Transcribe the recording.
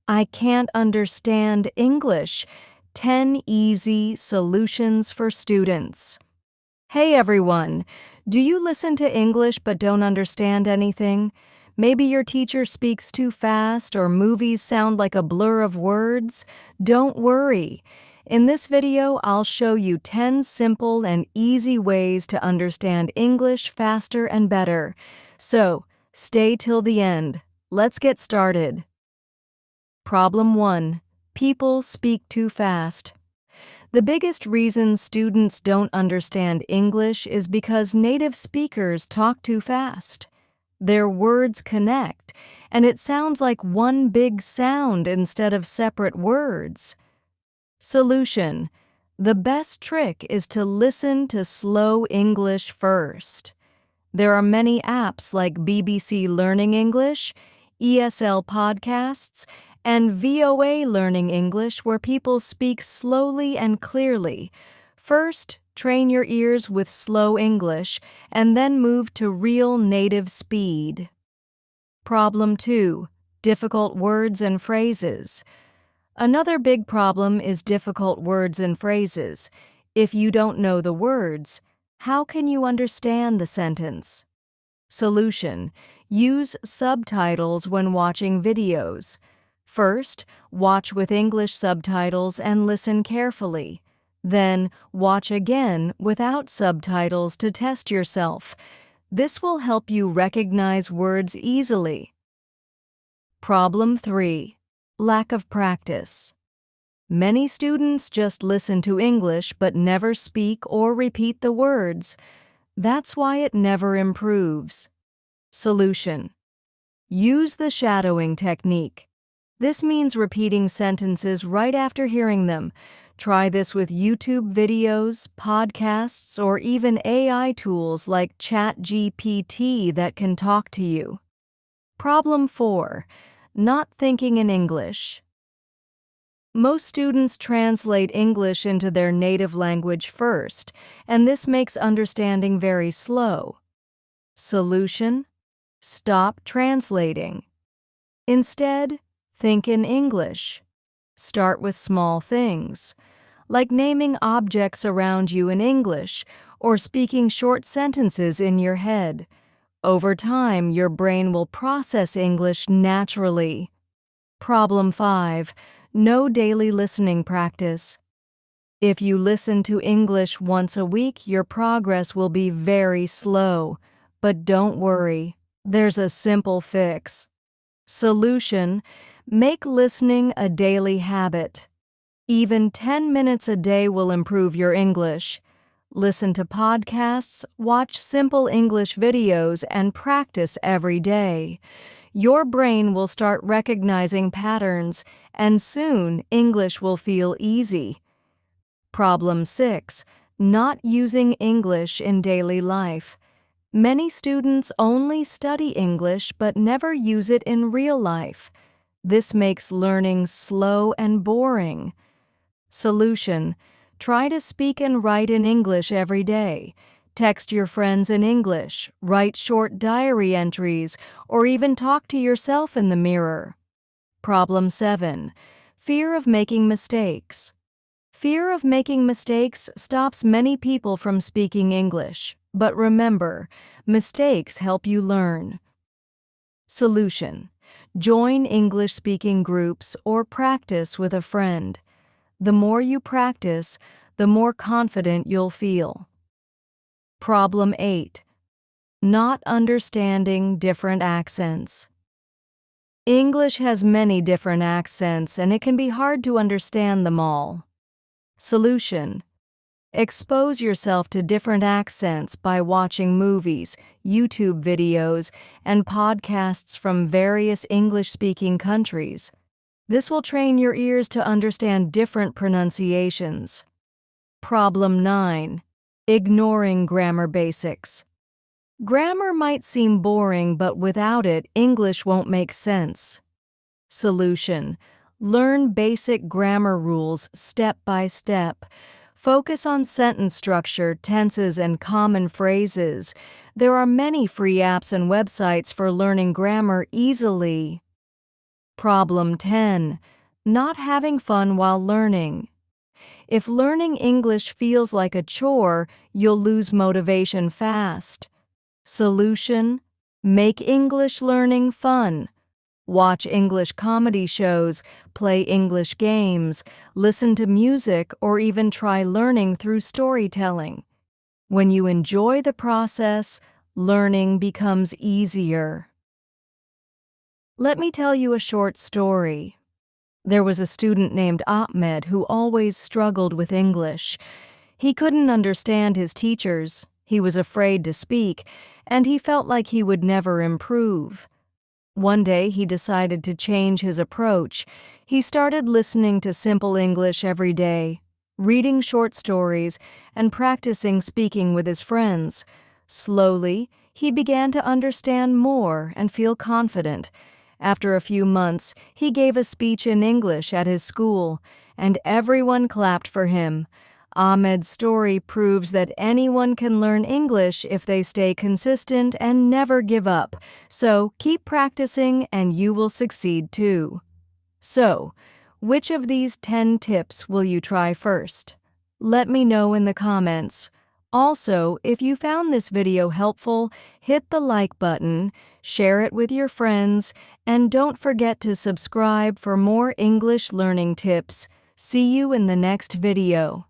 I can't understand English. 10 easy solutions for students. Hey everyone, do you listen to English but don't understand anything? Maybe your teacher speaks too fast or movies sound like a blur of words? Don't worry. In this video, I'll show you 10 simple and easy ways to understand English faster and better. So, stay till the end. Let's get started. Problem 1. People speak too fast. The biggest reason students don't understand English is because native speakers talk too fast. Their words connect, and it sounds like one big sound instead of separate words. Solution: the best trick is to listen to slow English first. There are many apps like BBC Learning English, ESL Podcasts, and VOA Learning English where people speak slowly and clearly. First, train your ears with slow English and then move to real native speed. Problem 2. Difficult words and phrases. Another big problem is difficult words and phrases. If you don't know the words, how can you understand the sentence? Solution: use subtitles when watching videos. First, watch with English subtitles and listen carefully. Then, watch again without subtitles to test yourself. This will help you recognize words easily. Problem 3. Lack of practice. Many students just listen to English but never speak or repeat the words. That's why it never improves. Solution: use the shadowing technique. This means repeating sentences right after hearing them. Try this with YouTube videos, podcasts, or even AI tools like ChatGPT that can talk to you. Problem 4. Not thinking in English. Most students translate English into their native language first, and this makes understanding very slow. Solution: stop translating. Instead, think in English. Start with small things, like naming objects around you in English or speaking short sentences in your head. Over time, your brain will process English naturally. Problem 5. No daily listening practice. If you listen to English once a week, your progress will be very slow. But don't worry, there's a simple fix. Solution: make listening a daily habit. Even 10 minutes a day will improve your English. Listen to podcasts, watch simple English videos, and practice every day. Your brain will start recognizing patterns, and soon English will feel easy. Problem 6. Not using English in daily life. Many students only study English but never use it in real life. This makes learning slow and boring. Solution: try to speak and write in English every day. Text your friends in English, write short diary entries, or even talk to yourself in the mirror. Problem 7. Fear of making mistakes. Fear of making mistakes stops many people from speaking English. But remember, mistakes help you learn. Solution: join English-speaking groups or practice with a friend. The more you practice, the more confident you'll feel. Problem 8. Not understanding different accents. English has many different accents, and it can be hard to understand them all. Solution: expose yourself to different accents by watching movies, YouTube videos, and podcasts from various English-speaking countries. This will train your ears to understand different pronunciations. Problem 9. Ignoring grammar basics. Grammar might seem boring, but without it, English won't make sense. Solution: learn basic grammar rules step by step. Focus on sentence structure, tenses, and common phrases. There are many free apps and websites for learning grammar easily. Problem 10. Not having fun while learning. If learning English feels like a chore, you'll lose motivation fast. Solution: make English learning fun. Watch English comedy shows, play English games, listen to music, or even try learning through storytelling. When you enjoy the process, learning becomes easier. Let me tell you a short story. There was a student named Ahmed who always struggled with English. He couldn't understand his teachers, he was afraid to speak, and he felt like he would never improve. One day he decided to change his approach. He started listening to simple English every day, reading short stories, and practicing speaking with his friends. Slowly, he began to understand more and feel confident. After a few months, he gave a speech in English at his school, and everyone clapped for him. Ahmed's story proves that anyone can learn English if they stay consistent and never give up. So keep practicing and you will succeed too. So, which of these 10 tips will you try first? Let me know in the comments. Also, if you found this video helpful, hit the like button, share it with your friends, and don't forget to subscribe for more English learning tips. See you in the next video.